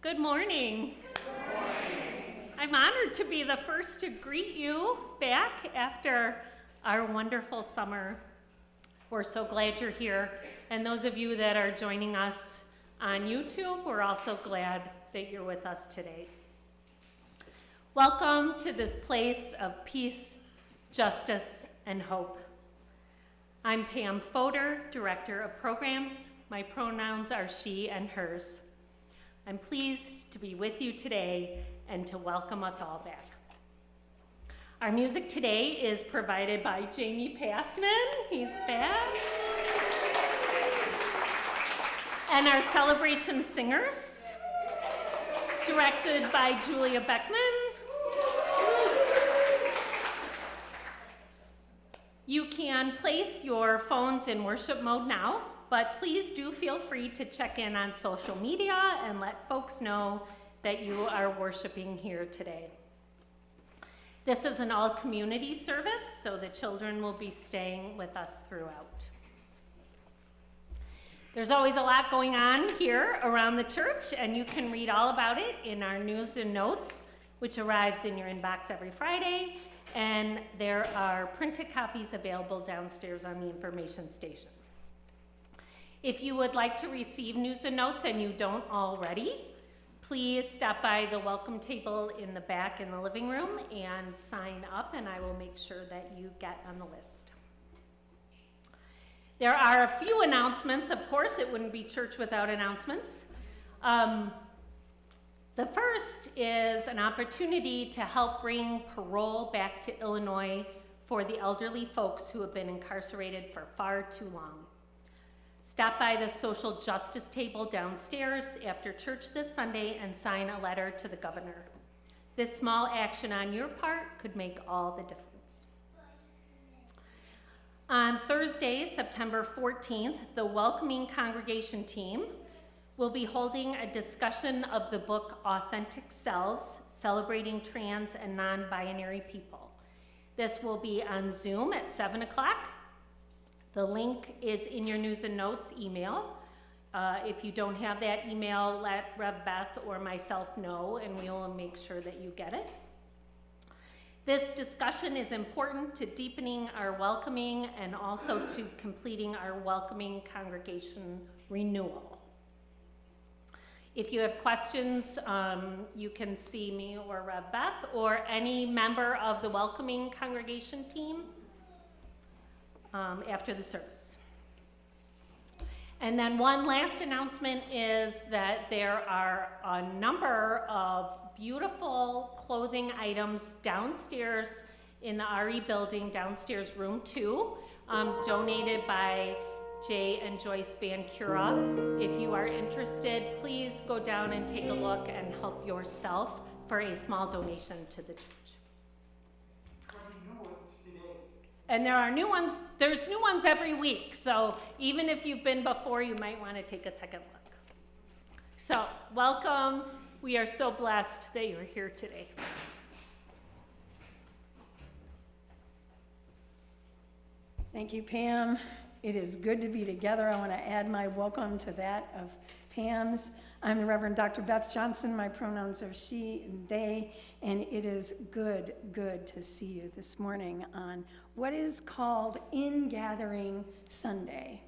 Good morning. Good morning. I'm honored to be the first to greet you back after our wonderful summer. We're so glad you're here. And those of you that are joining us on YouTube, we're also glad that you're with us today. Welcome to this place of peace, justice, and hope. I'm Pam Fodor, Director of Programs. My pronouns are she and hers. I'm pleased to be with you today and to welcome us all back. Our music today is provided by Jamie Passman. He's back. And our celebration singers, directed by Julia Beckman. You can place your phones in worship mode now, but please do feel free to check in on social media and let folks know that you are worshiping here today. This is an all-community service, so the children will be staying with us throughout. There's always a lot going on here around the church, and you can read all about it in our news and notes, which arrives in your inbox every Friday, and there are printed copies available downstairs on the information station. If you would like to receive news and notes and you don't already, please stop by the welcome table in the back in the living room and sign up, and I will make sure that you get on the list. There are a few announcements. Of course, it wouldn't be church without announcements. The first is an opportunity to help bring parole back to Illinois for the elderly folks who have been incarcerated for far too long. Stop by the social justice table downstairs after church this Sunday and sign a letter to the governor. This small action on your part could make all the difference. On Thursday, September 14th, the Welcoming Congregation team will be holding a discussion of the book Authentic Selves, Celebrating Trans and Non-Binary People. This will be on Zoom at 7 o'clock. The link is in your news and notes email. If you don't have that email, let Rev Beth or myself know, and we will make sure that you get it. This discussion is important to deepening our welcoming and also to completing our welcoming congregation renewal. If you have questions, you can see me or Rev Beth or any member of the welcoming congregation team after the service. And then one last announcement is that there are a number of beautiful clothing items downstairs in the RE building, downstairs room 2, donated by Jay and Joyce Van Cura. If you are interested, please go down and take a look and help yourself for a small donation to the church. And there are new ones, there's new ones every week, so even if you've been before, you might want to take a second look. So, welcome. We are so blessed that you're here today. Thank you, Pam. It is good to be together. I want to add my welcome to that of Pam's. I'm the Reverend Dr. Beth Johnson. My pronouns are she and they, and it is good to see you this morning on what is called Ingathering Sunday.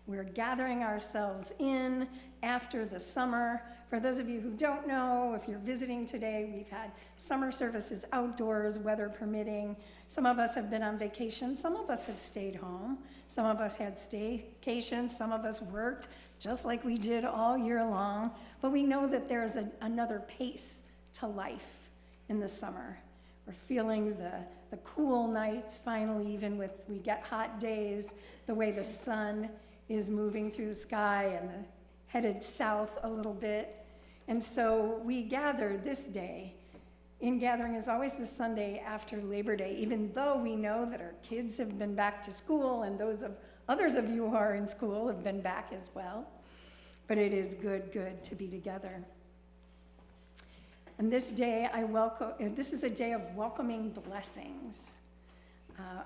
We're gathering ourselves in after the summer. For those of you who don't know, if you're visiting today, we've had summer services outdoors, weather permitting. Some of us have been on vacation. Some of us have stayed home. Some of us had staycations. Some of us worked just like we did all year long. But we know that there's another pace to life in the summer. We're feeling the cool nights finally, even with we get hot days, the way the sun is moving through the sky and headed south a little bit. And so we gather this day. Ingathering is always the Sunday after Labor Day, even though we know that our kids have been back to school and others of you who are in school have been back as well. But it is good to be together. And this day, this is a day of welcoming blessings.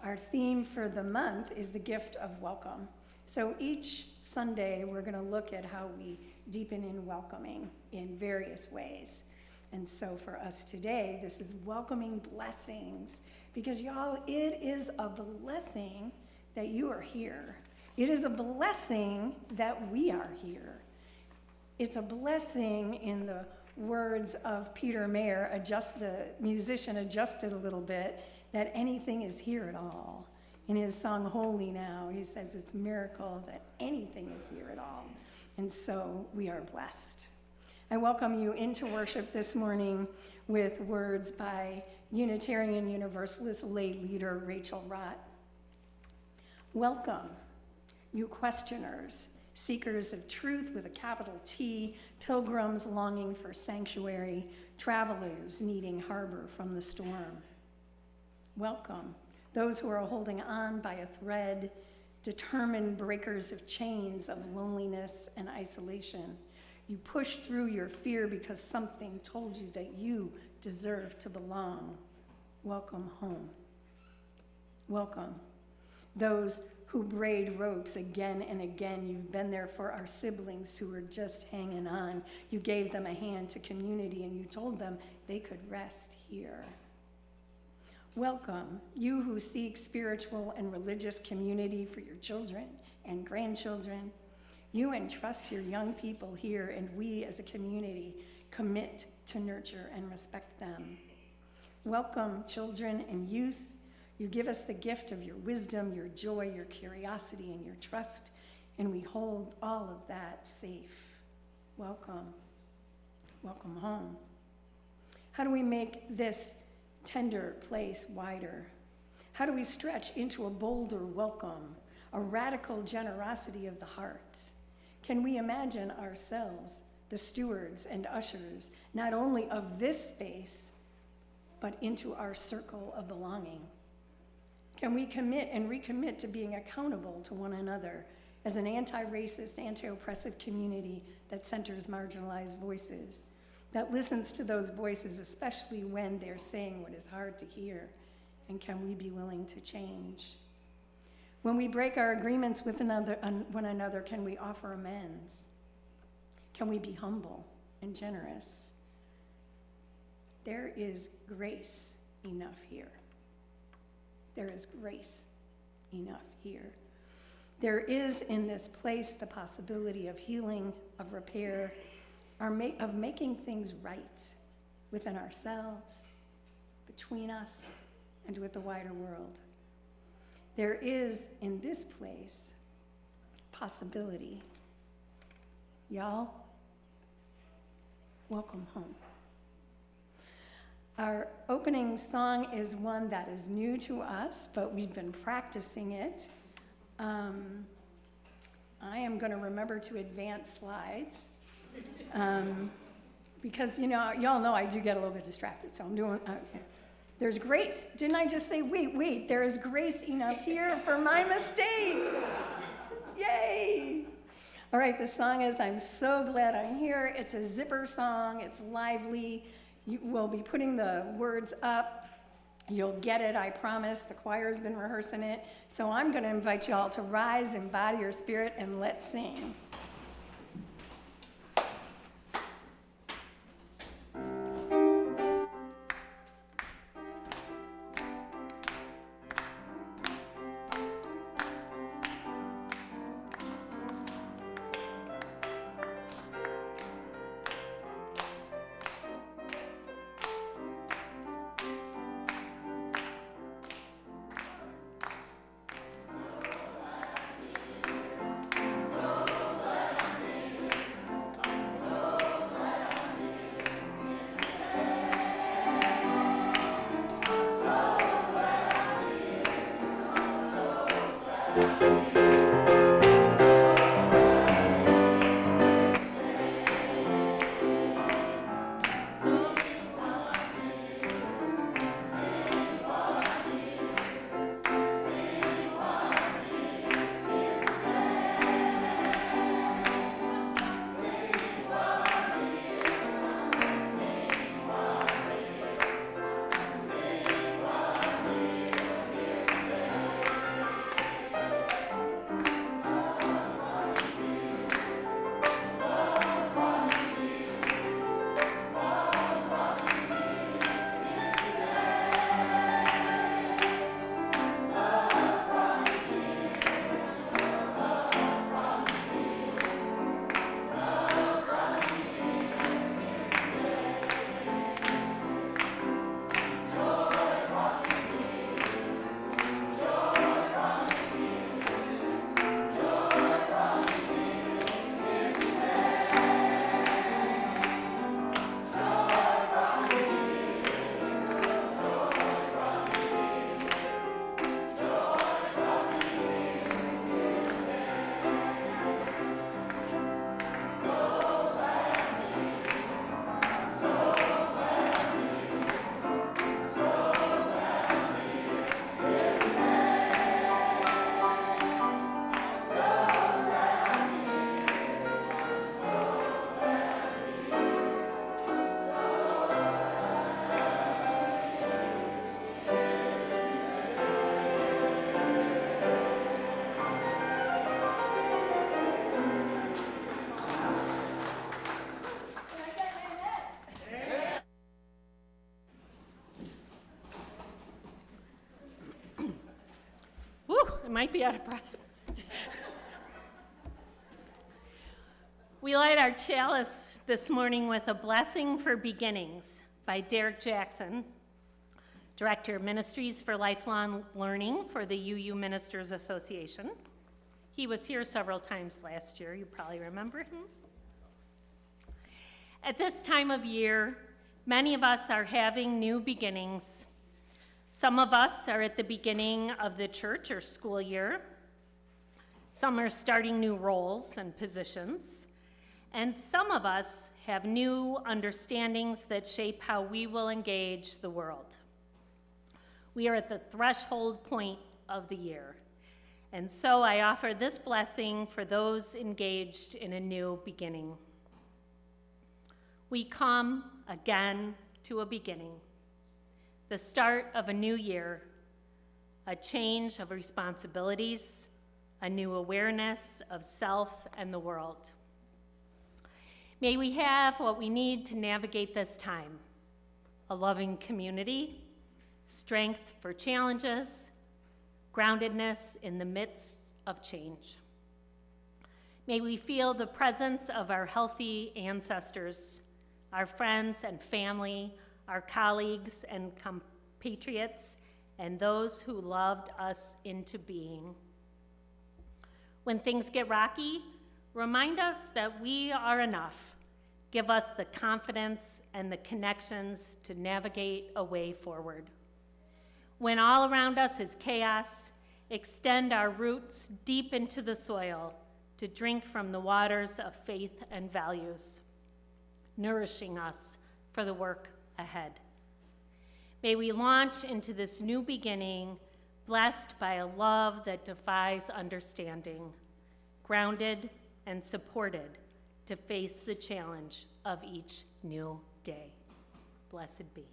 Our theme for the month is the gift of welcome. So each Sunday, we're going to look at how we deepen in welcoming in various ways. And so for us today, this is welcoming blessings, because y'all, it is a blessing that you are here. It is a blessing that we are here. It's a blessing, in the words of Peter Mayer, the musician adjusted a little bit, that anything is here at all. In his song Holy Now, he says it's a miracle that anything is here at all. And so we are blessed. I welcome you into worship this morning with words by Unitarian Universalist lay leader Rachel Rott. Welcome, you questioners, seekers of truth with a capital T, pilgrims longing for sanctuary, travelers needing harbor from the storm. Welcome, those who are holding on by a thread, determined breakers of chains of loneliness and isolation. You push through your fear because something told you that you deserve to belong. Welcome home. Welcome, those who braid ropes again and again. You've been there for our siblings who were just hanging on. You gave them a hand to community, and you told them they could rest here. Welcome, you who seek spiritual and religious community for your children and grandchildren. You entrust your young people here, and we as a community commit to nurture and respect them. Welcome, children and youth. You give us the gift of your wisdom, your joy, your curiosity, and your trust, and we hold all of that safe. Welcome. Welcome home. How do we make this tender place wider? How do we stretch into a bolder welcome, a radical generosity of the heart? Can we imagine ourselves the stewards and ushers, not only of this space, but into our circle of belonging? Can we commit and recommit to being accountable to one another as an anti-racist, anti-oppressive community that centers marginalized voices, that listens to those voices, especially when they're saying what is hard to hear? And can we be willing to change? When we break our agreements with one another, can we offer amends? Can we be humble and generous? There is grace enough here. There is grace enough here. There is in this place the possibility of healing, of repair, of making things right within ourselves, between us, and with the wider world. There is in this place possibility. Y'all, welcome home. Our opening song is one that is new to us, but we've been practicing it. I am going to remember to advance slides because, y'all know I do get a little bit distracted, so I'm doing, there's grace. Didn't I just say, wait, there is grace enough here for my mistakes? Yay! All right, the song is I'm So Glad I'm Here. It's a zipper song. It's lively. We'll be putting the words up. You'll get it, I promise. The choir's been rehearsing it. So I'm going to invite you all to rise, embody your spirit, and let's sing. might be out of breath. We light our chalice this morning with A Blessing for Beginnings by Derek Jackson, Director of Ministries for Lifelong Learning for the UU Ministers Association. He was here several times last year. You probably remember him. At this time of year, many of us are having new beginnings. Some of us are at the beginning of the church or school year. Some are starting new roles and positions. And some of us have new understandings that shape how we will engage the world. We are at the threshold point of the year. And so I offer this blessing for those engaged in a new beginning. We come again to a beginning, the start of a new year, a change of responsibilities, a new awareness of self and the world. May we have what we need to navigate this time: a loving community, strength for challenges, groundedness in the midst of change. May we feel the presence of our healthy ancestors, our friends and family, our colleagues and compatriots, and those who loved us into being. When things get rocky, remind us that we are enough. Give us the confidence and the connections to navigate a way forward. When all around us is chaos, extend our roots deep into the soil to drink from the waters of faith and values, nourishing us for the work ahead. May we launch into this new beginning, blessed by a love that defies understanding, grounded and supported to face the challenge of each new day. Blessed be.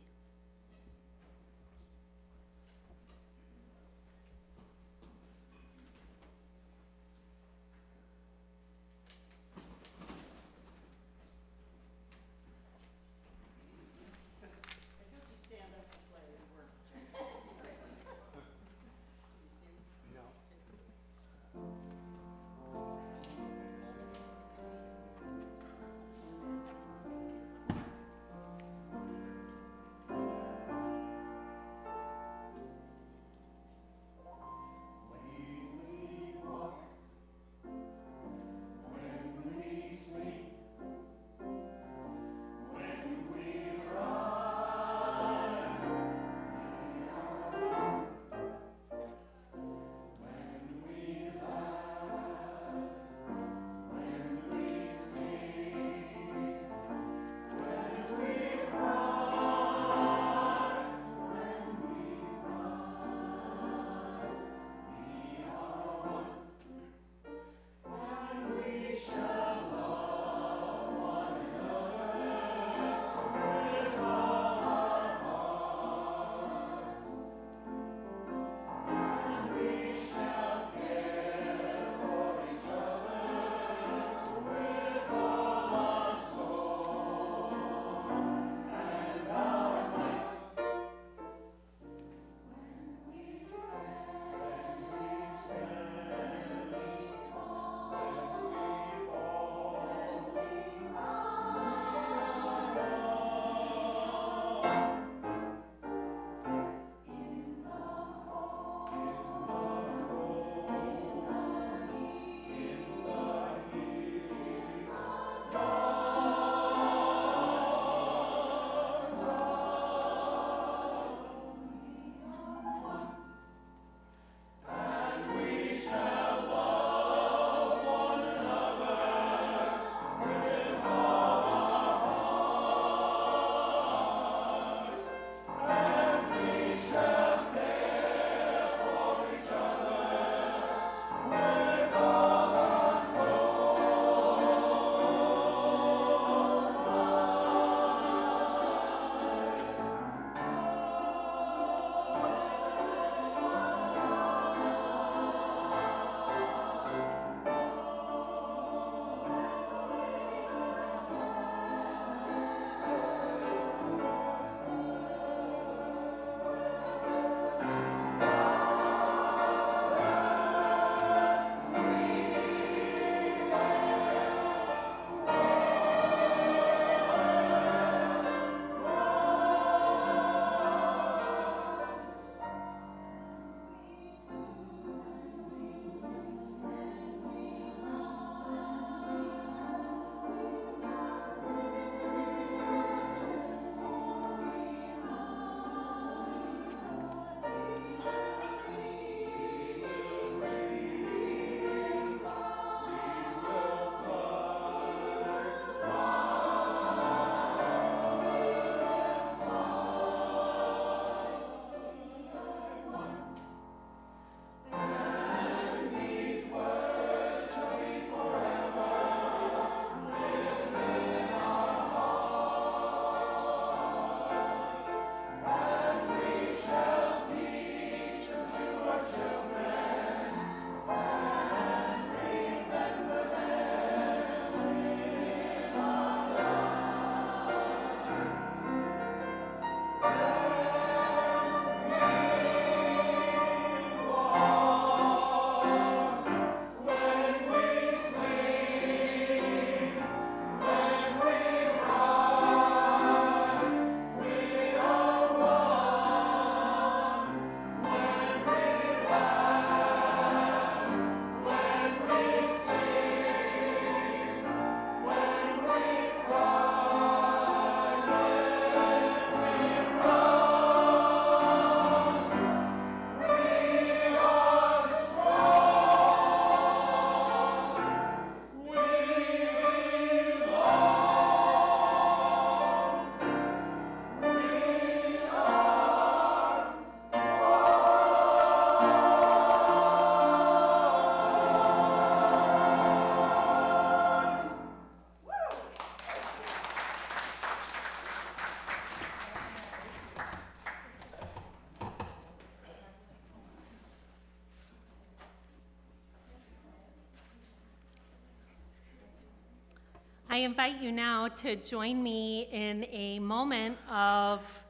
invite you now to join me in a moment of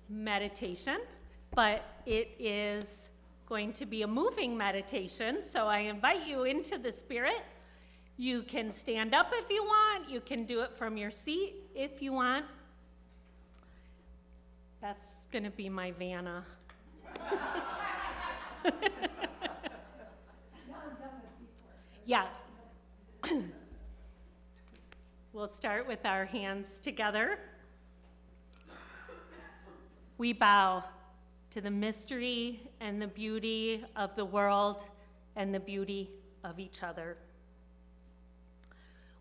meditation, but it is going to be a moving meditation, so I invite you into the Spirit. You can stand up if you want. You can do it from your seat if you want. That's going to be my Vanna. Yes. We'll start with our hands together. We bow to the mystery and the beauty of the world and the beauty of each other.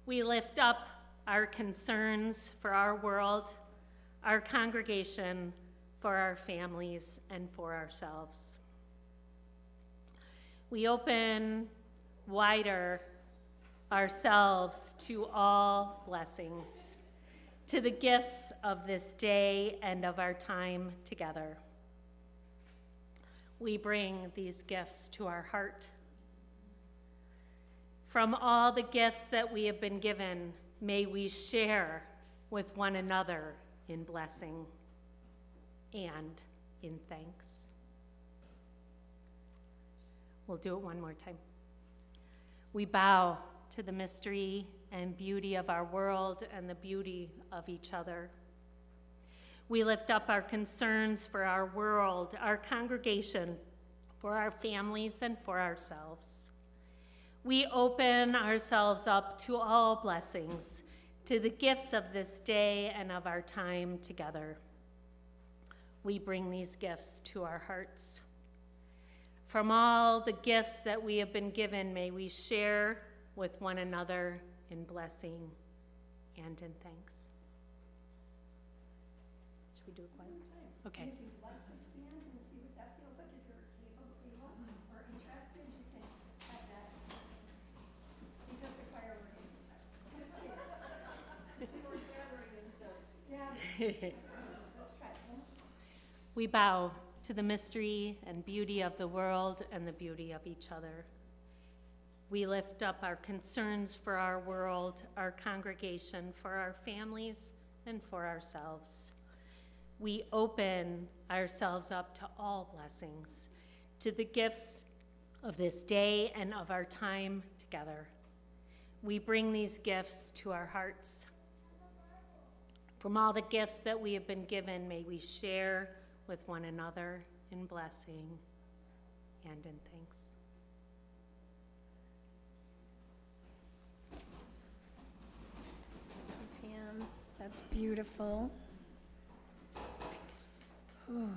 We lift up our concerns for our world, our congregation, for our families, and for ourselves. We open wider ourselves to all blessings, to the gifts of this day and of our time together. We bring these gifts to our heart. From all the gifts that we have been given, may we share with one another in blessing and in thanks. We'll do it one more time. We bow to the mystery and beauty of our world and the beauty of each other. We lift up our concerns for our world, our congregation, for our families, and for ourselves. We open ourselves up to all blessings, to the gifts of this day and of our time together. We bring these gifts to our hearts. From all the gifts that we have been given, may we share with one another in blessing and in thanks. Should we do it quietly? Okay. If you'd like to stand and see what that feels like, if you're able or interested, you can have that because the choir were used to it. We're gathering themselves. Yeah. Let's try it. We bow to the mystery and beauty of the world and the beauty of each other. We lift up our concerns for our world, our congregation, for our families, and for ourselves. We open ourselves up to all blessings, to the gifts of this day and of our time together. We bring these gifts to our hearts. From all the gifts that we have been given, may we share with one another in blessing and in thanks. Pam, that's beautiful. Ooh,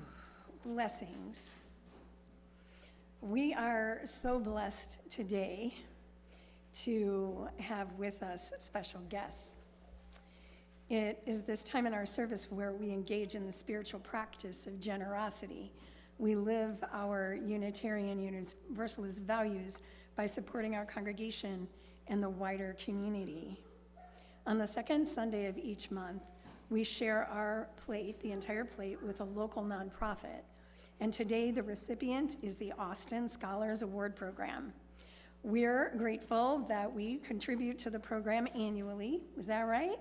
blessings. We are so blessed today to have with us special guests. It is this time in our service where we engage in the spiritual practice of generosity. We live our Unitarian Universalist values by supporting our congregation and the wider community. On the second Sunday of each month, we share our plate, the entire plate, with a local nonprofit. And today the recipient is the Austin Scholars Award Program. We're grateful that we contribute to the program annually. Is that right?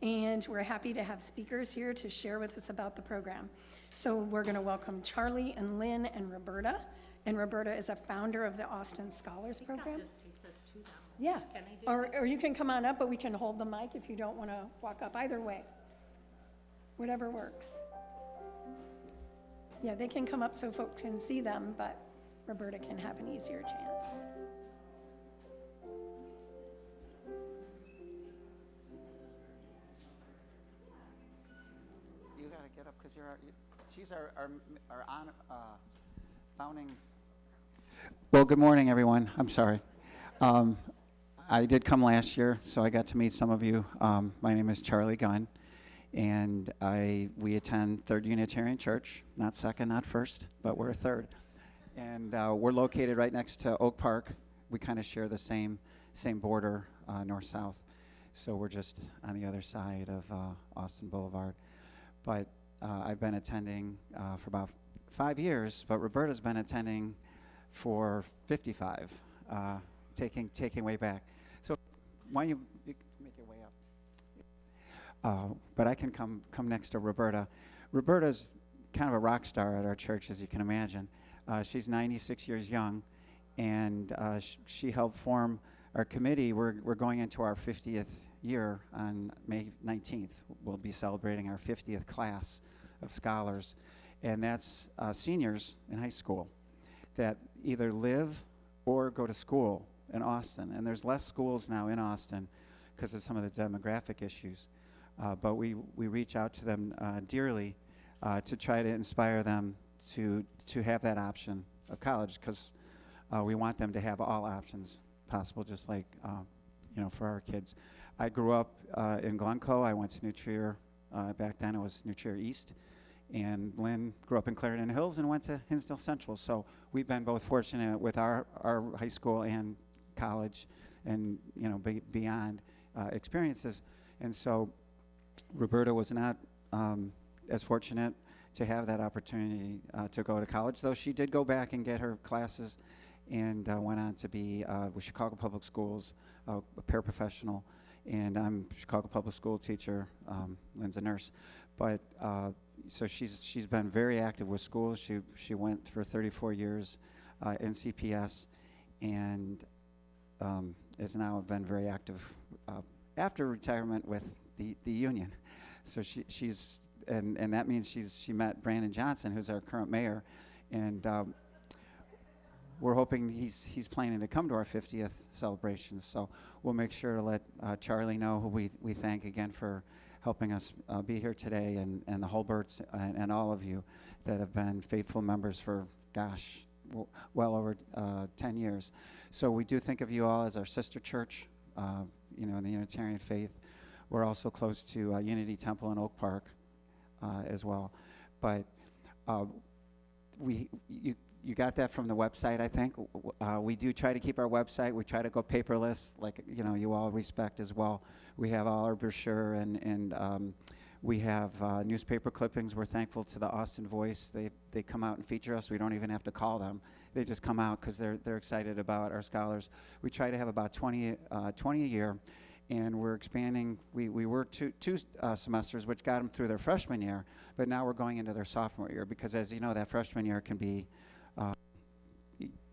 And we're happy to have speakers here to share with us about the program. So we're going to welcome Charlie and Lynn and Roberta. And Roberta is a founder of the Austin Scholars Program. I'll just take this to them. Yeah, Can I do or you can come on up, but we can hold the mic if you don't want to walk up. Either way, whatever works. Yeah, they can come up so folks can see them, but Roberta can have an easier chance. You got to get up because she's our founding. Well, good morning, everyone. I'm sorry. I did come last year, so I got to meet some of you. My name is Charlie Gunn, and we attend Third Unitarian Church, not second, not first, but we're a third. And we're located right next to Oak Park. We kind of share the same border, north-south. So we're just on the other side of Austin Boulevard. But I've been attending for about 5 years, but Roberta's been attending for 55, taking way back. So why don't you make your way up? But I can come next to Roberta. Roberta's kind of a rock star at our church, as you can imagine. She's 96 years young, and she helped form our committee. We're going into our 50th year on May 19th. We'll be celebrating our 50th class of scholars, and that's seniors in high school that either live or go to school in Austin. And there's less schools now in Austin because of some of the demographic issues. But we reach out to them dearly to try to inspire them to have that option of college, because we want them to have all options possible, just like for our kids. I grew up in Glencoe. I went to New Trier. Back then it was New Trier East. And Lynn grew up in Clarendon Hills and went to Hinsdale Central. So we've been both fortunate with our high school and college and beyond experiences. And so Roberta was not as fortunate to have that opportunity to go to college, though she did go back and get her classes and went on to be with Chicago Public Schools, a paraprofessional, and I'm a Chicago Public School teacher. Lynn's a nurse. But so she's been very active with schools. She went for 34 years in CPS, and has now been very active after retirement with the union. So she's and that means she met Brandon Johnson, who's our current mayor, and we're hoping he's planning to come to our 50th celebration. So we'll make sure to let Charlie know, who we thank again for helping us be here today, and the Holberts and all of you that have been faithful members for, well over 10 years. So we do think of you all as our sister church, in the Unitarian faith. We're also close to Unity Temple in Oak Park as well. But you got that from the website, I think. We do try to keep our website. We try to go paperless, like you all respect as well. We have all our brochure, and we have newspaper clippings. We're thankful to the Austin Voice. They come out and feature us. We don't even have to call them. They just come out because they're excited about our scholars. We try to have about 20 a year, and we're expanding. We work two semesters, which got them through their freshman year, but now we're going into their sophomore year, because as you know, that freshman year can be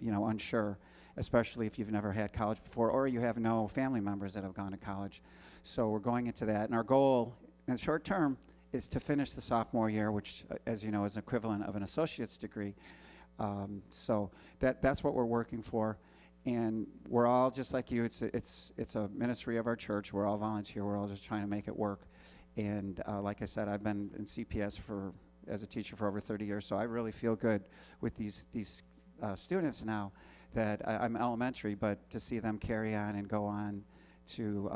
unsure, especially if you've never had college before or you have no family members that have gone to college. So we're going into that, and our goal in the short term is to finish the sophomore year, which, as you know, is an equivalent of an associate's degree. So that's what we're working for, and we're all just like you. It's a ministry of our church. We're all volunteer. We're all just trying to make it work. And like I said, I've been in CPS as a teacher for over 30 years, so I really feel good with these students now that I'm elementary, but to see them carry on and go on to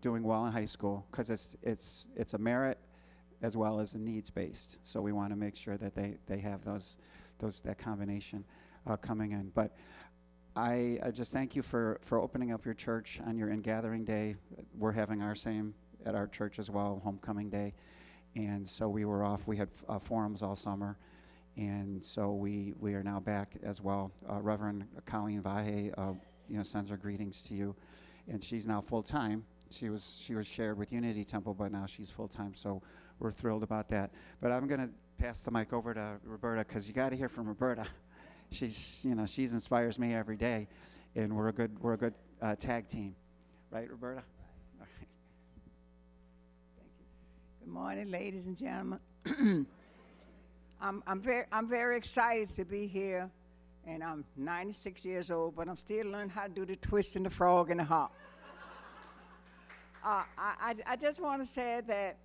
doing well in high school, because it's a merit as well as a needs-based. So we want to make sure that they have that combination coming in. But I just thank you for opening up your church on your Ingathering Day. We're having our same at our church as well, Homecoming Day. And so we were off. We had forums all summer. And so we are now back as well. Reverend Colleen Vahe, sends her greetings to you. And she's now full-time. She was shared with Unity Temple, but now she's full-time. So we're thrilled about that. But I'm going to pass the mic over to Roberta, because you got to hear from Roberta. She's inspires me every day, and we're a good tag team, right, Roberta? All right. Thank you. Good morning, ladies and gentlemen. I'm very excited to be here, and I'm 96 years old, but I'm still learning how to do the twist and the frog and the hop. I just want to say that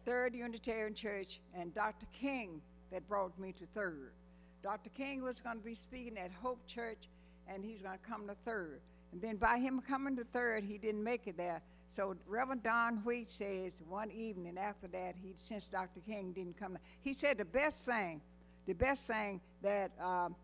Third Unitarian Church and Dr. King that brought me to Third. Dr. King was going to be speaking at Hope Church, and he was going to come to Third. And then by him coming to Third, he didn't make it there. So Reverend Don Wheat says one evening after that, since Dr. King didn't come, he said the best thing that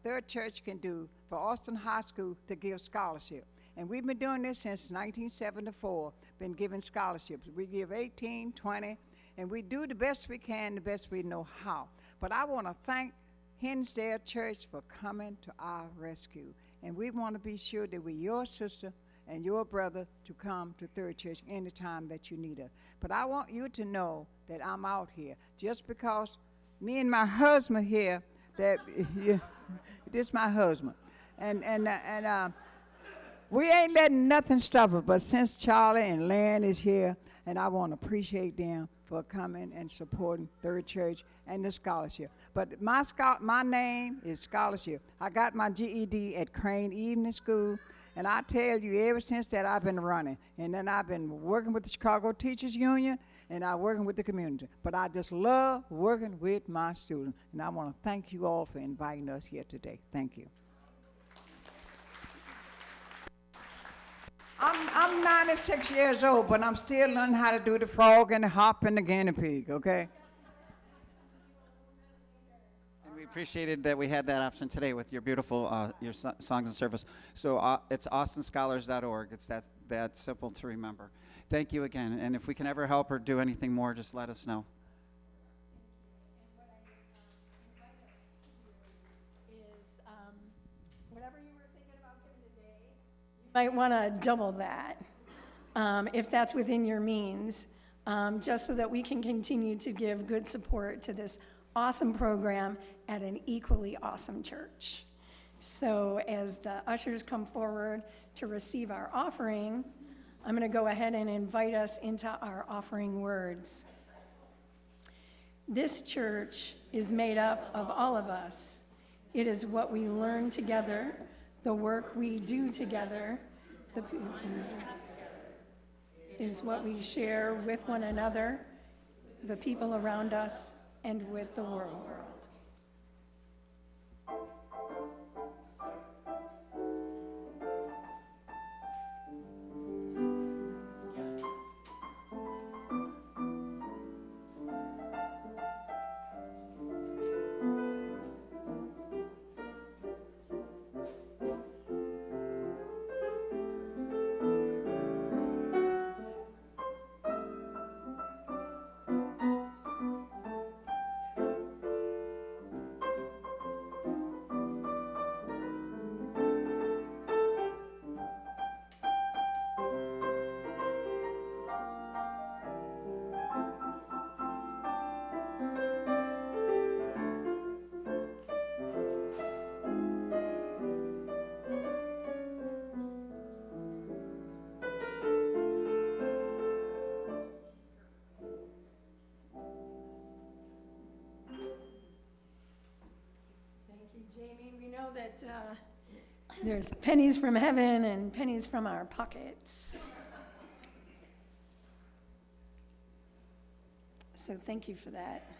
Third Church can do for Austin High School to give scholarship. And we've been doing this since 1974, been giving scholarships. We give 18, 20, and we do the best we can, the best we know how. But I want to thank Hinsdale Church for coming to our rescue. And we want to be sure that we're your sister and your brother to come to Third Church anytime that you need us. But I want you to know that I'm out here. Just because me and my husband here, that this my husband. And we ain't letting nothing stop us. But since Charlie and Lan is here, and I want to appreciate them for coming and supporting Third Church and the scholarship. But my name is Scholarship. I got my GED at Crane Evening School, and I tell you, ever since that I've been running. And then I've been working with the Chicago Teachers Union, and I'm working with the community. But I just love working with my students, and I want to thank you all for inviting us here today. Thank you. I'm 96 years old, but I'm still learning how to do the frog and the hop and the guinea pig, okay? And we appreciated that we had that option today with your beautiful songs and service. So it's austinscholars.org. It's that simple to remember. Thank you again. And if we can ever help or do anything more, just let us know. Whatever you were thinking about giving today, you might want to double that, if that's within your means, just so that we can continue to give good support to this awesome program at an equally awesome church. So as the ushers come forward to receive our offering, I'm going to go ahead and invite us into our offering words. This church is made up of all of us. It is what we learn together, the work we do together, it is what we share with one another, the people around us, and with the world. Jamie, we know that there's pennies from heaven and pennies from our pockets. So thank you for that.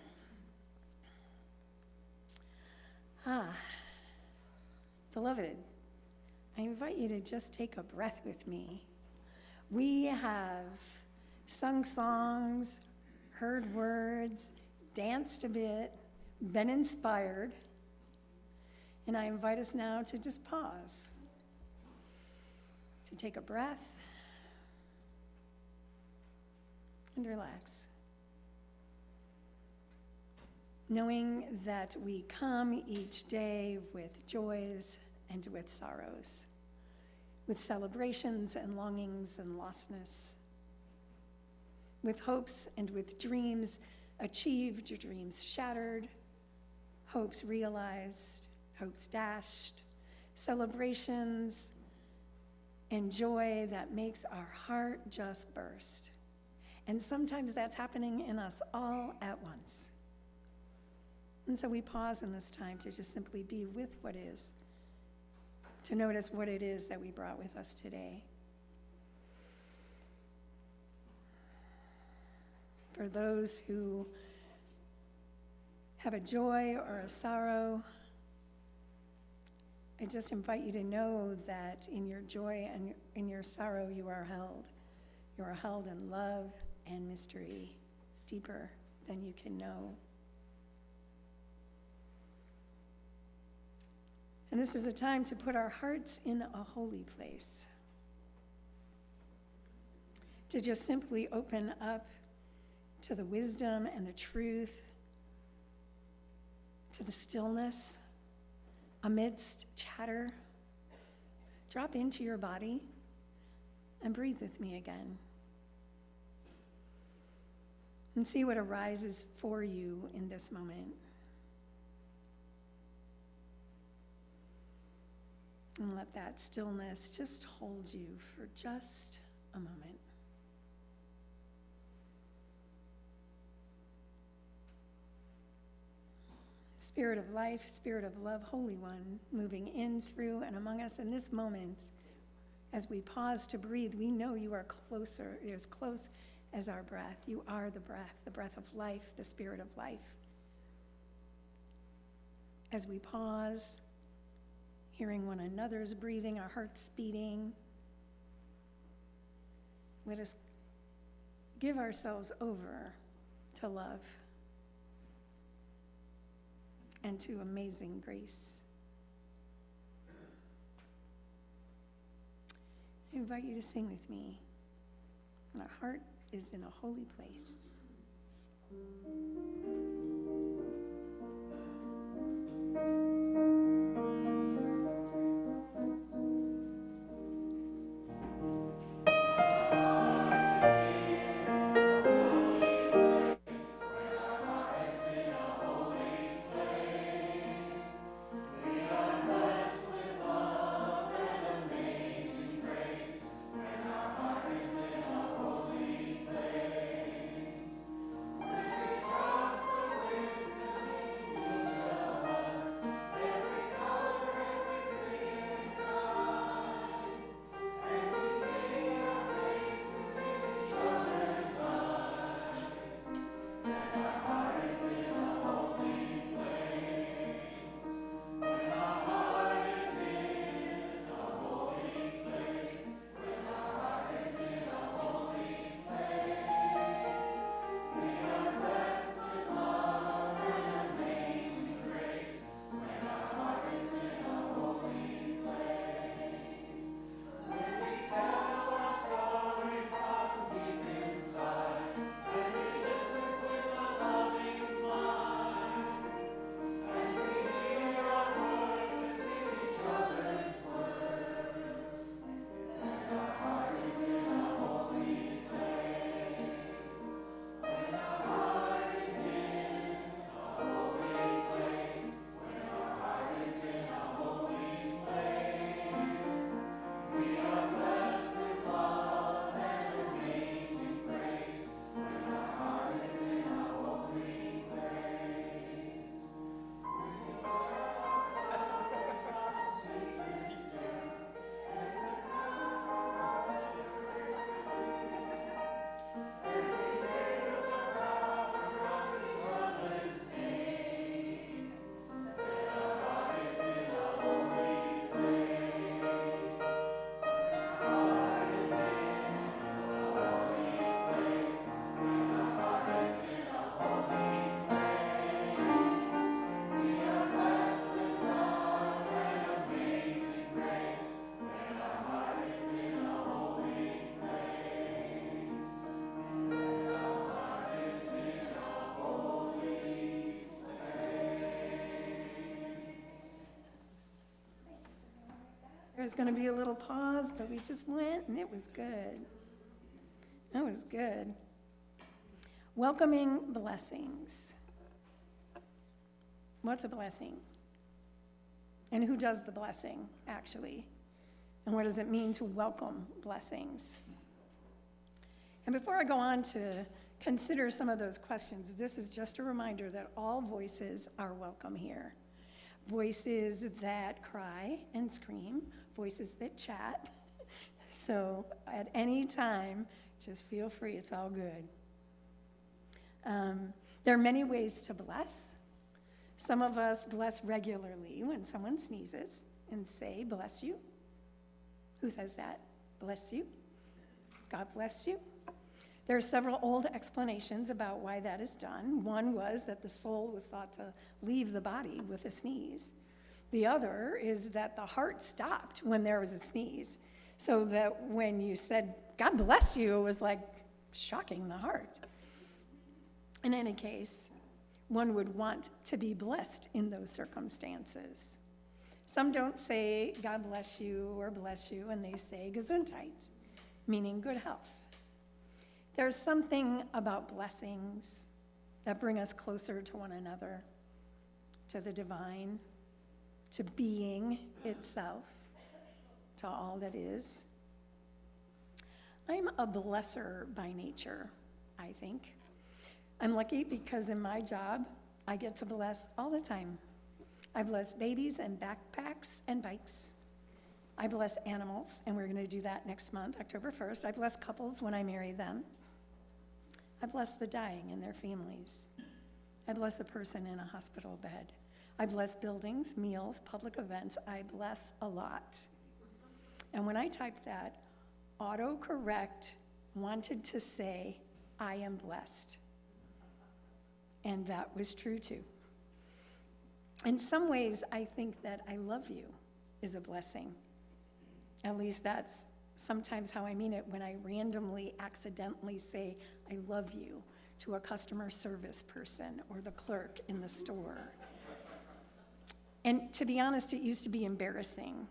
Beloved, I invite you to just take a breath with me. We have sung songs, heard words, danced a bit, been inspired. And I invite us now to just pause, to take a breath, and relax. Knowing that we come each day with joys and with sorrows, with celebrations and longings and lostness, with hopes and with dreams achieved, dreams shattered, hopes realized, hopes dashed, celebrations, and joy that makes our heart just burst. And sometimes that's happening in us all at once. And so we pause in this time to just simply be with what is, to notice what it is that we brought with us today. For those who have a joy or a sorrow, I just invite you to know that in your joy and in your sorrow, you are held. You are held in love and mystery, deeper than you can know. And this is a time to put our hearts in a holy place, to just simply open up to the wisdom and the truth, to the stillness amidst chatter. Drop into your body. and breathe with me again. And see what arises for you in this moment. And let that stillness just hold you for just a moment. Spirit of life, Spirit of love, Holy One, moving in, through, and among us in this moment, as we pause to breathe, we know you are closer, you're as close as our breath. You are the breath of life, the Spirit of life. As we pause, hearing one another's breathing, our hearts beating, let us give ourselves over to love and to amazing grace. I invite you to sing with me. And our heart is in a holy place. There's going to be a little pause, but we just went, and it was good. It was good. Welcoming blessings. What's a blessing? And who does the blessing, actually? And what does it mean to welcome blessings? And before I go on to consider some of those questions, this is just a reminder that all voices are welcome here. Voices that cry and scream, voices that chat. So at any time, just feel free, it's all good. There are many ways to bless. Some of us bless regularly when someone sneezes and say, bless you. Who says that? Bless you. God bless you. There are several old explanations about why that is done. One was that the soul was thought to leave the body with a sneeze. The other is that the heart stopped when there was a sneeze, so that when you said, God bless you, it was like shocking the heart. In any case, one would want to be blessed in those circumstances. Some don't say God bless you or bless you, and they say Gesundheit. meaning good health. There's something about blessings that bring us closer to one another, to the divine, to being itself, to all that is. I'm a blesser by nature, I think. I'm lucky because in my job, I get to bless all the time. I bless babies and backpacks and bikes. I bless animals, and we're going to do that next month, October 1st. I bless couples when I marry them. I bless the dying and their families. I bless a person in a hospital bed. I bless buildings, meals, public events. I bless a lot. And when I typed that, autocorrect wanted to say, I am blessed. And that was true too. In some ways, I think that I love you is a blessing. At least that's sometimes how I mean it when I randomly, accidentally say, I love you to a customer service person or the clerk in the store. And to be honest, it used to be embarrassing,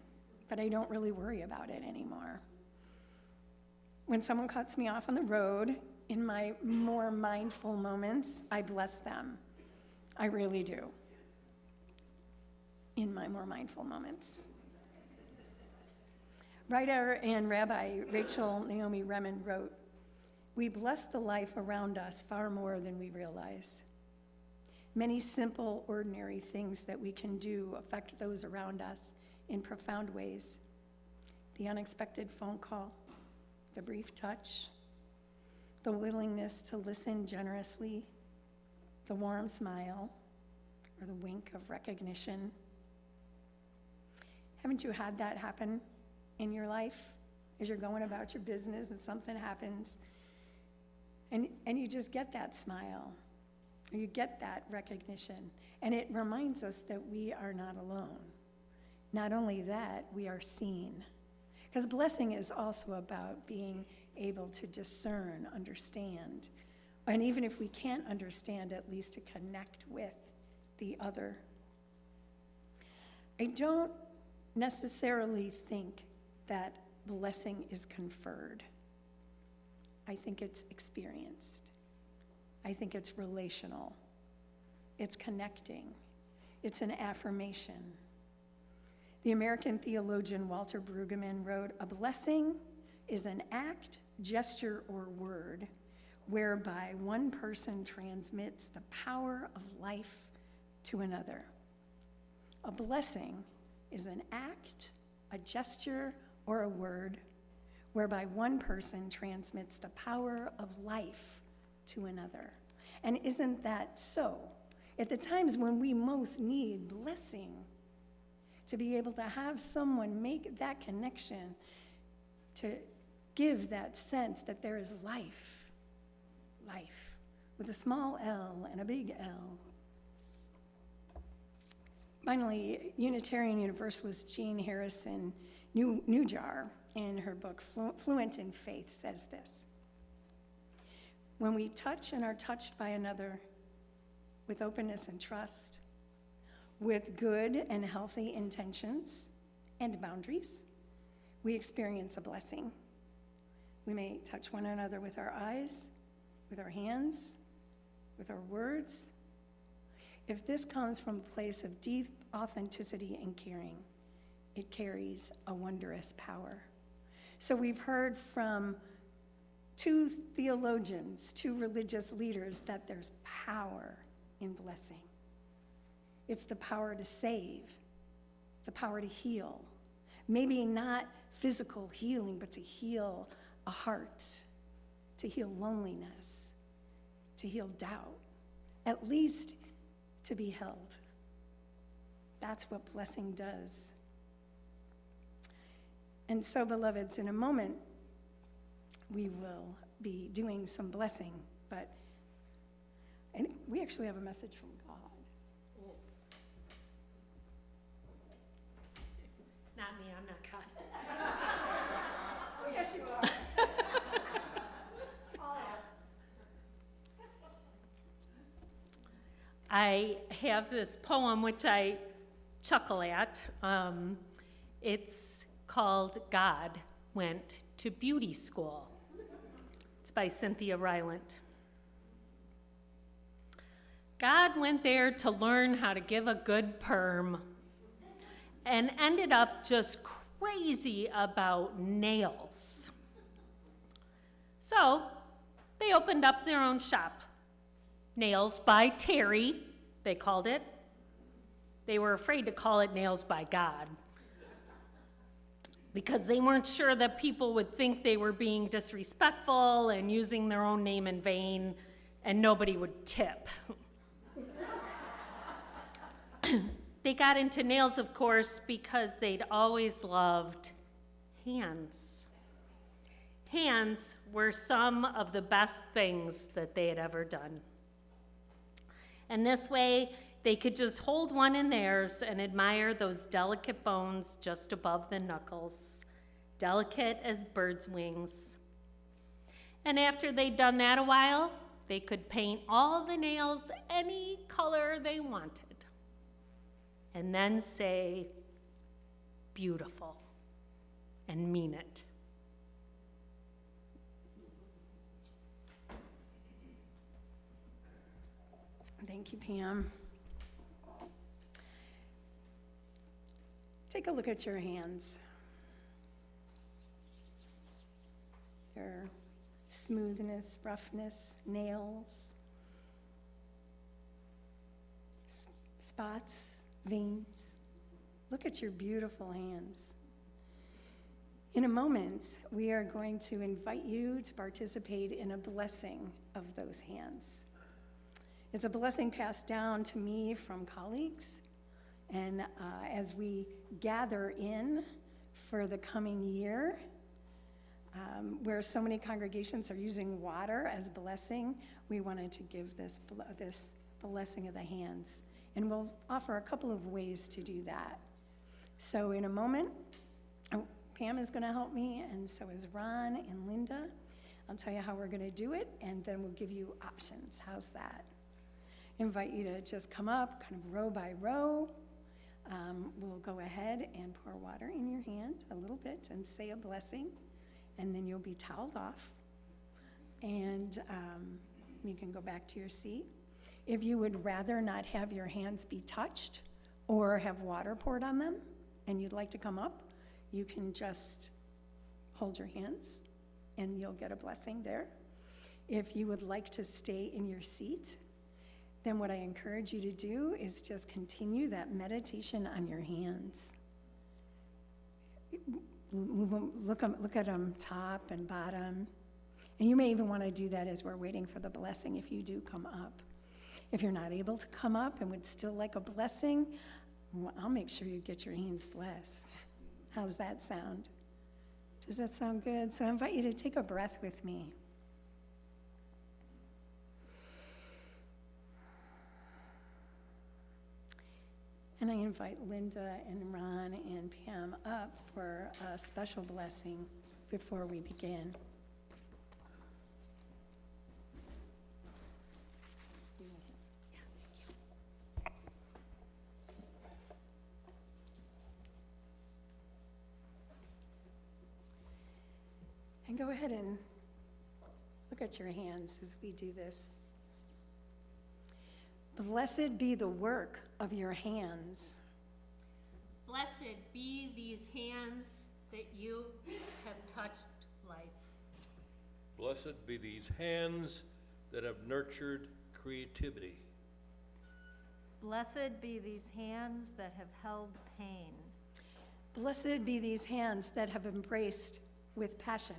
but I don't really worry about it anymore. When someone cuts me off on the road, in my more mindful moments, I bless them. I really do. In my more mindful moments. Writer and Rabbi Rachel Naomi Remen wrote, "We bless the life around us far more than we realize. Many simple, ordinary things that we can do affect those around us in profound ways. The unexpected phone call, the brief touch, the willingness to listen generously, the warm smile, or the wink of recognition. Haven't you had that happen in your life as you're going about your business and something happens and you just get that smile, or you get that recognition, and it reminds us that we are not alone. Not only that, we are seen. Because blessing is also about being able to discern, understand, and even if we can't understand, at least to connect with the other. I don't necessarily think that blessing is conferred. I think it's experienced. I think it's relational. It's connecting. It's an affirmation. The American theologian Walter Brueggemann wrote, "A blessing is an act, gesture, or word whereby one person transmits the power of life to another." A blessing is an act, a gesture, or a word whereby one person transmits the power of life to another. And isn't that so? At the times when we most need blessing, to be able to have someone make that connection, to give that sense that there is life, life, with a small L and a big L. Finally, Unitarian Universalist Jean Harrison Newjar, in her book Fluent in Faith, says this: "When we touch and are touched by another with openness and trust, with good and healthy intentions and boundaries, we experience a blessing. We may touch one another with our eyes, with our hands, with our words. If this comes from a place of deep authenticity and caring, it carries a wondrous power." So we've heard from two theologians, two religious leaders, that there's power in blessing. It's the power to save, the power to heal. Maybe not physical healing, but to heal a heart, to heal loneliness, to heal doubt, at least to be held. That's what blessing does. And so, beloveds, in a moment, we will be doing some blessing, but I think we actually have a message from God. Not me, I'm not God. Oh, yes, you are. I have this poem which I chuckle at. It's called "God Went to Beauty School. It's by Cynthia Rylant. God went there to learn how to give a good perm and ended up just crazy about nails. So they opened up their own shop. Nails by Terry, they called it. They were afraid to call it Nails by God because they weren't sure that people would think they were being disrespectful and using their own name in vain, and nobody would tip. They got into nails, of course, because they'd always loved hands. Hands were some of the best things that they had ever done. And this way, they could just hold one in theirs and admire those delicate bones just above the knuckles, delicate as birds' wings. And after they'd done that a while, they could paint all the nails any color they wanted. And then say, beautiful, and mean it. Thank you, Pam. Take a look at your hands. Their smoothness, roughness, nails, spots, veins. Look at your beautiful hands. In a moment, we are going to invite you to participate in a blessing of those hands. It's a blessing passed down to me from colleagues, and as we gather in for the coming year, where so many congregations are using water as blessing, we wanted to give this blessing of the hands. And we'll offer a couple of ways to do that. So in a moment, Pam is going to help me, and so is Ron and Linda. I'll tell you how we're going to do it, and then we'll give you options. How's that? Invite you to just come up, kind of row by row. We'll go ahead and pour water in your hand a little bit and say a blessing, and then you'll be toweled off. And you can go back to your seat. If you would rather not have your hands be touched or have water poured on them, and you'd like to come up, you can just hold your hands, and you'll get a blessing there. If you would like to stay in your seat, then what I encourage you to do is just continue that meditation on your hands. Look at them top and bottom. And you may even want to do that as we're waiting for the blessing if you do come up. If you're not able to come up and would still like a blessing, well, I'll make sure you get your hands blessed. How's that sound? Does that sound good? So I invite you to take a breath with me. And I invite Linda and Ron and Pam up for a special blessing before we begin. And go ahead and look at your hands as we do this. Blessed be the work of your hands. Blessed be these hands that you have touched life. Blessed be these hands that have nurtured creativity. Blessed be these hands that have held pain. Blessed be these hands that have embraced with passion.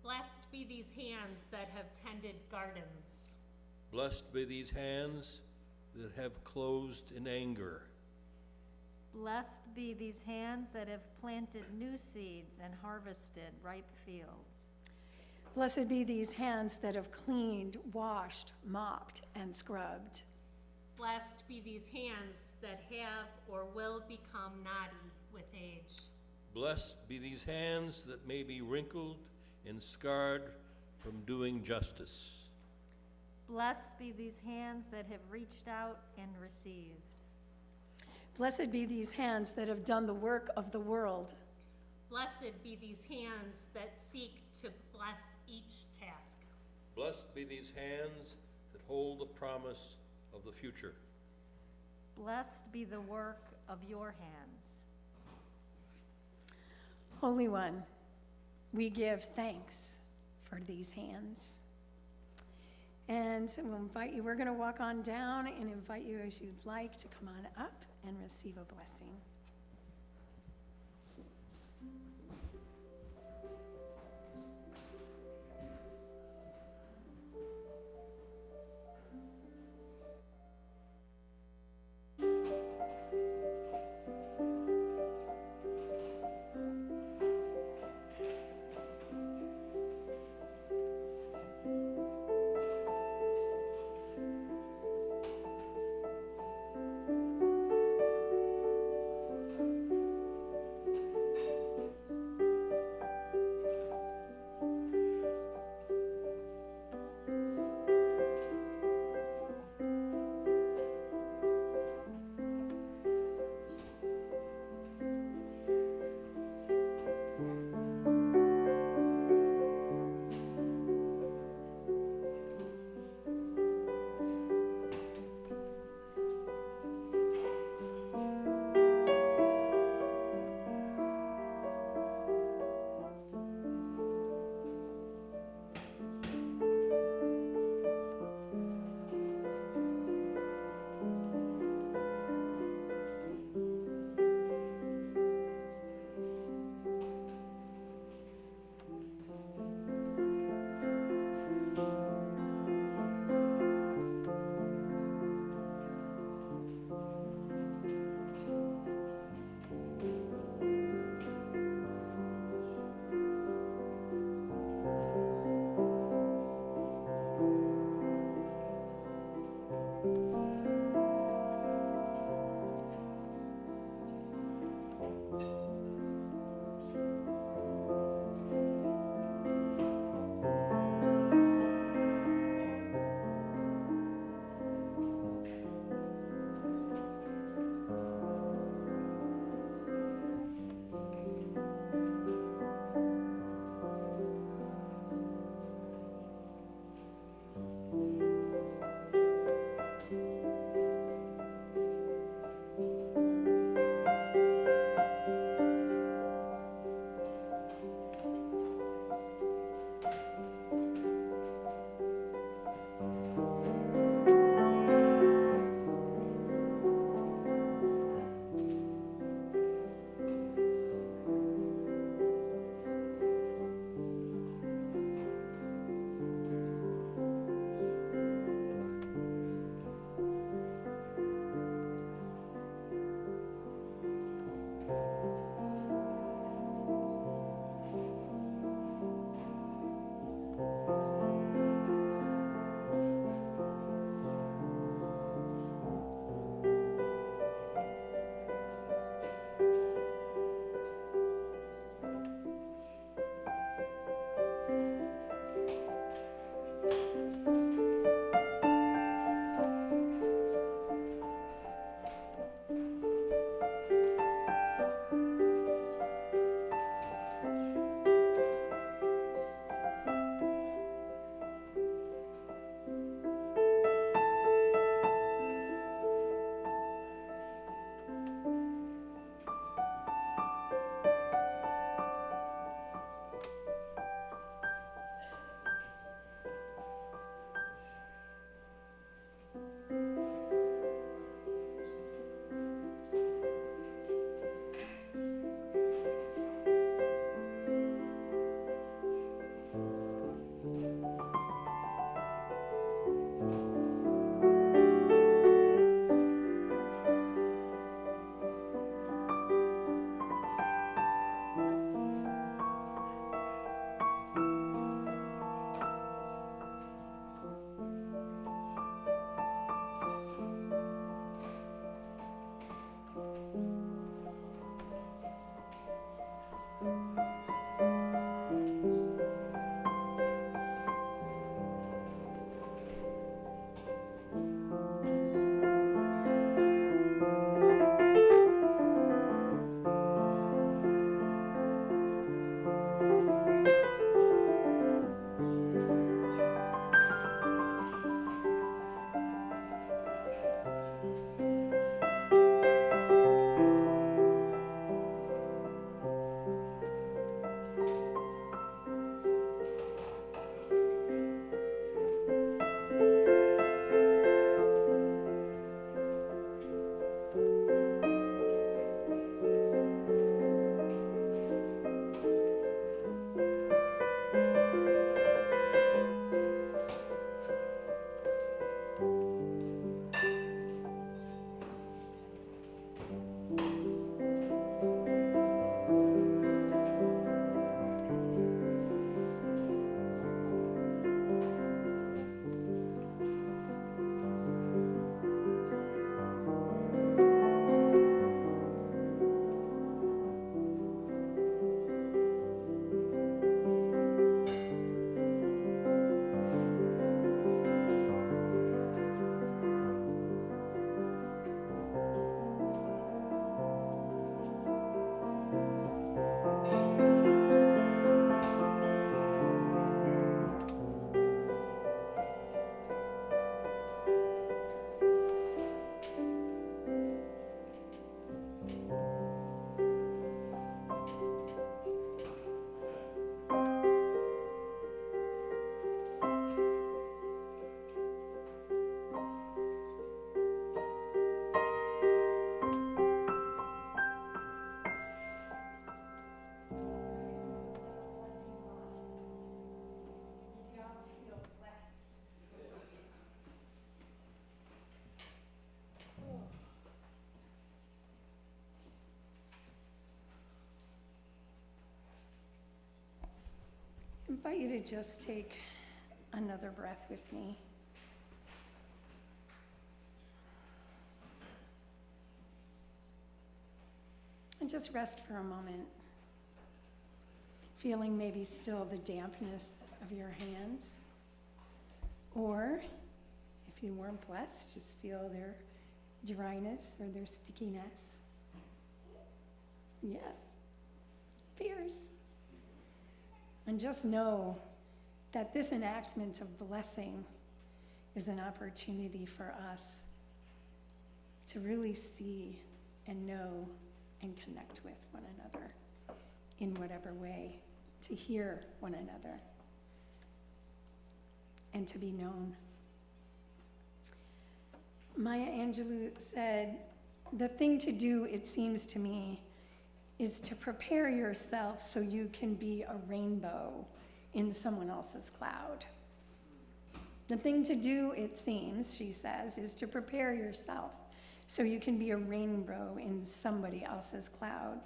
Blessed be these hands that have tended gardens. Blessed be these hands that have closed in anger. Blessed be these hands that have planted new seeds and harvested ripe fields. Blessed be these hands that have cleaned, washed, mopped, and scrubbed. Blessed be these hands that have or will become knotty with age. Blessed be these hands that may be wrinkled and scarred from doing justice. Blessed be these hands that have reached out and received. Blessed be these hands that have done the work of the world. Blessed be these hands that seek to bless each task. Blessed be these hands that hold the promise of the future. Blessed be the work of your hands. Holy One, we give thanks for these hands. And we'll invite you, we're going to walk on down and invite you as you'd like to come on up and receive a blessing. invite you to just take another breath with me. And just rest for a moment, feeling maybe still the dampness of your hands. Or, if you weren't blessed, just feel their dryness or their stickiness. Yeah, fierce. And just know that this enactment of blessing is an opportunity for us to really see and know and connect with one another in whatever way, to hear one another, and to be known. Maya Angelou said, "The thing to do, it seems to me, is to prepare yourself so you can be a rainbow in someone else's cloud." The thing to do, it seems, she says, is to prepare yourself so you can be a rainbow in somebody else's cloud.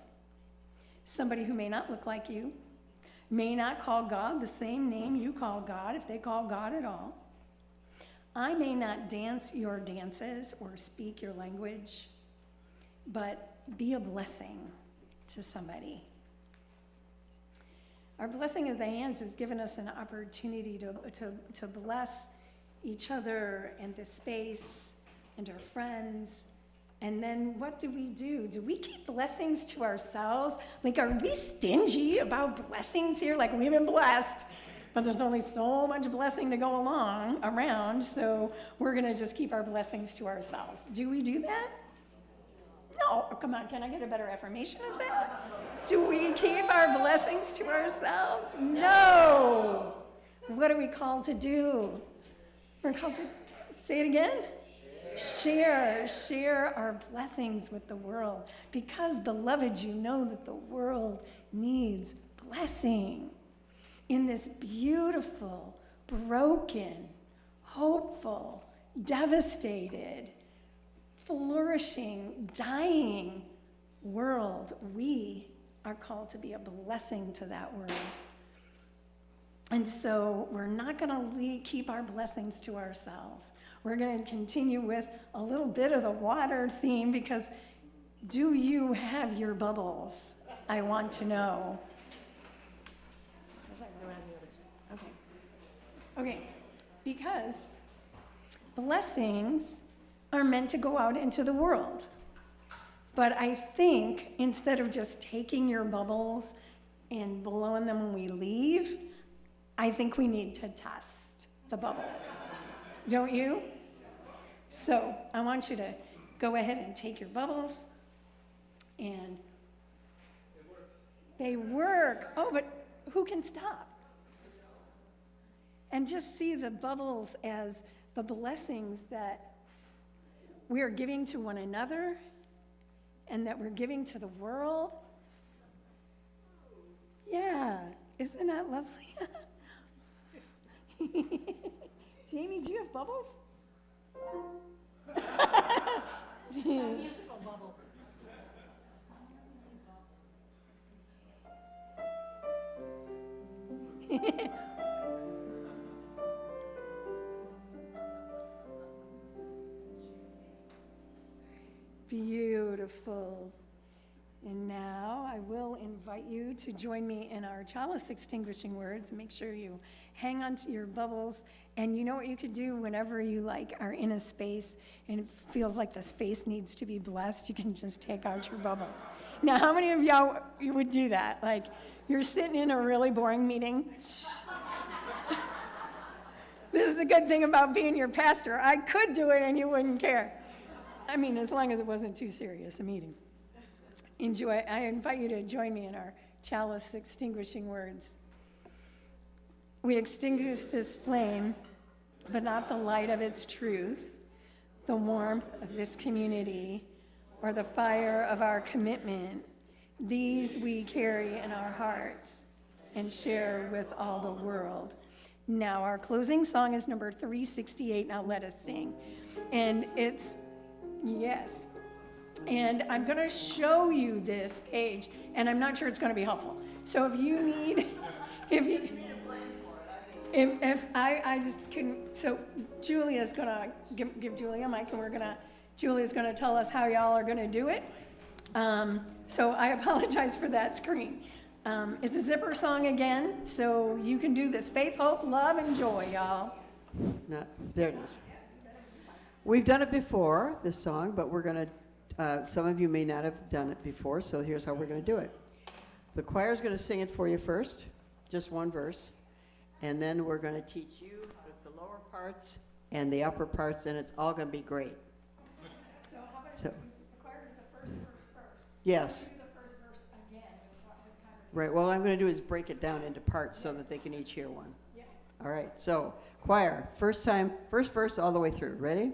Somebody who may not look like you, may not call God the same name you call God, if they call God at all. I may not dance your dances or speak your language, but be a blessing to somebody. Our blessing of the hands has given us an opportunity to bless each other and the space and our friends. And then what do? Do we keep blessings to ourselves? Like, are we stingy about blessings here? Like, we've been blessed, but there's only so much blessing to go around, so we're going to just keep our blessings to ourselves. Do we do that? No, come on, can I get a better affirmation of that? Do we keep our blessings to ourselves? No. What are we called to do? We're called to, say it again? Share our blessings with the world. Because, beloved, you know that the world needs blessing. In this beautiful, broken, hopeful, devastated, flourishing, dying world, we are called to be a blessing to that world. And so we're not going to keep our blessings to ourselves. We're going to continue with a little bit of the water theme, because do you have your bubbles? I want to know. Okay, because blessings are meant to go out into the world. But I think instead of just taking your bubbles and blowing them when we leave, I think we need to test the bubbles. Don't you? So I want you to go ahead and take your bubbles, and they work. Oh, but who can stop? And just see the bubbles as the blessings that we are giving to one another and that we're giving to the world. Yeah, isn't that lovely? Jamie, do you have bubbles? Musical bubbles. Beautiful. And now I will invite you to join me in our chalice extinguishing words. Make sure you hang on to your bubbles. And you know what you could do whenever you are in a space and it feels like the space needs to be blessed, you can just take out your bubbles. Now, how many of y'all you would do that? Like, you're sitting in a really boring meeting. This is the good thing about being your pastor. I could do it and you wouldn't care. I mean, as long as it wasn't too serious a meeting. I invite you to join me in our chalice extinguishing words. We extinguish this flame, but not the light of its truth, the warmth of this community, or the fire of our commitment. These we carry in our hearts and share with all the world. Now, our closing song is number 368. Now let us sing. And it's, yes. And I'm going to show you this page, and I'm not sure it's going to be helpful. So if you need, If I just couldn't, so Julia's gonna, give Julia a mic, and Julia's gonna tell us how y'all are gonna do it. So I apologize for that screen. It's a zipper song again, so you can do this. Faith, hope, love, and joy, y'all. There it is. We've done it before, this song, but we're going to, some of you may not have done it before, so here's how we're going to do it. The choir's going to sing it for you first, just one verse, and then we're going to teach you the lower parts and the upper parts, and it's all going to be great. So how about So- the choir does the first verse first? Yes. Do the first verse again with congregation. Right, well, what I'm going to do is break it down into parts so that they can each hear one. Yeah. All right, so choir, first verse all the way through. Ready?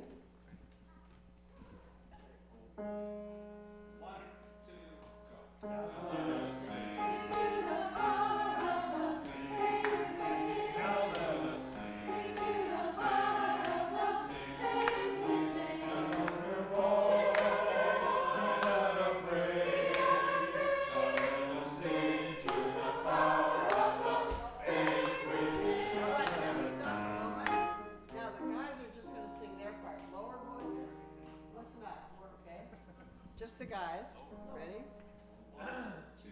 Just the guys. Ready? 1, 2.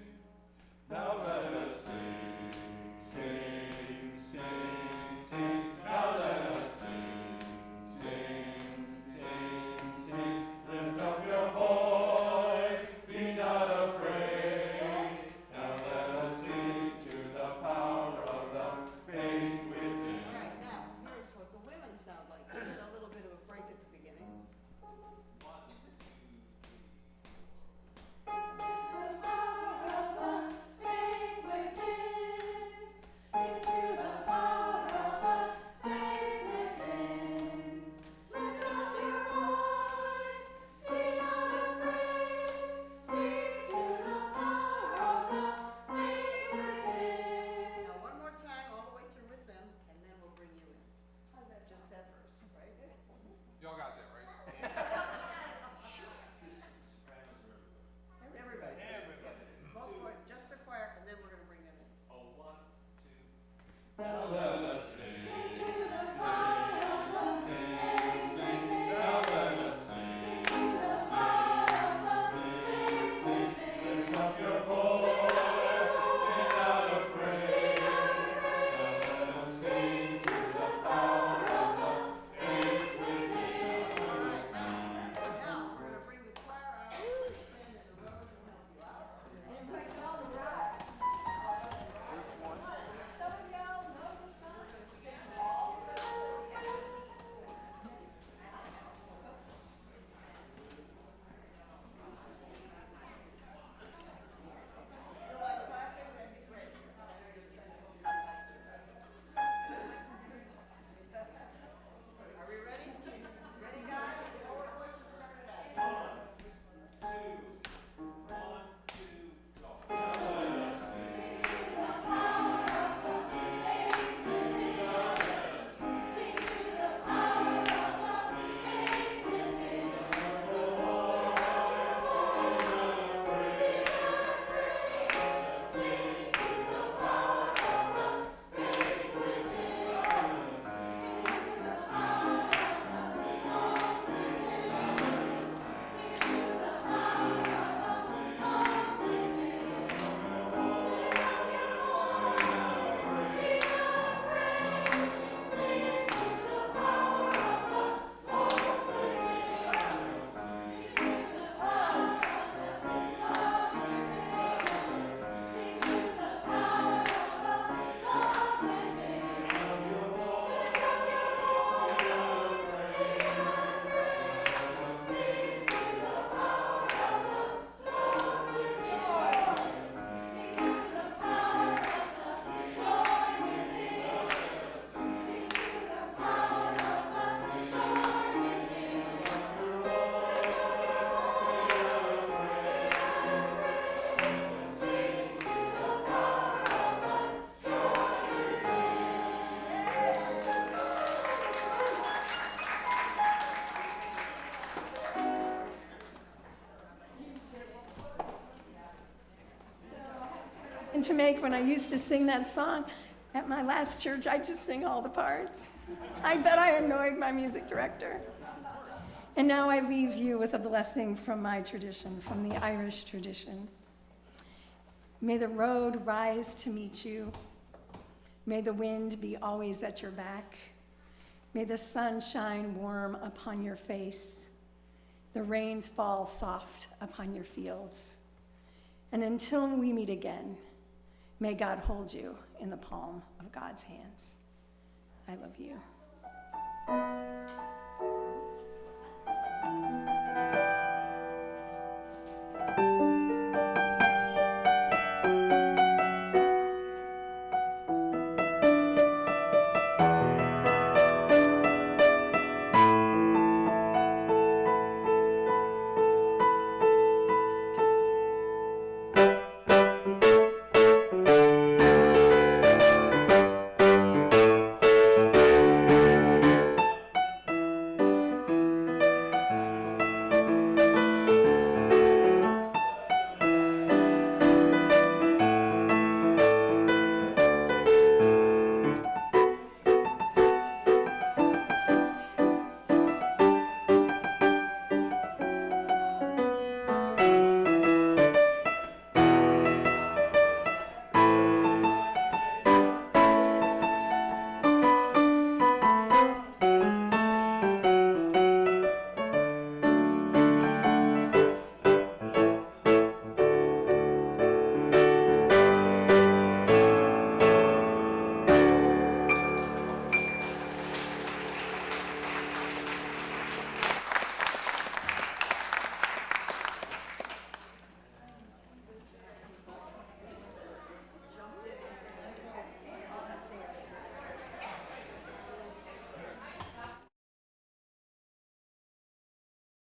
Now let us sing, sing, sing, sing. Now let us sing, sing, sing, sing. Lift up your voice, be not afraid. Now let us sing to the power of the faith within. All right, now here's what the women sound like. Give it a little bit of a break at the beginning. Y'all got that, right? Everybody. Both just the choir, and then we're going to bring them in. Oh, 1, 2. Now let us sing. To make when I used to sing that song. At my last church, I just sing all the parts. I bet I annoyed my music director. And now I leave you with a blessing from my tradition, from the Irish tradition. May the road rise to meet you. May the wind be always at your back. May the sun shine warm upon your face. The rains fall soft upon your fields. And until we meet again, may God hold you in the palm of God's hands. I love you.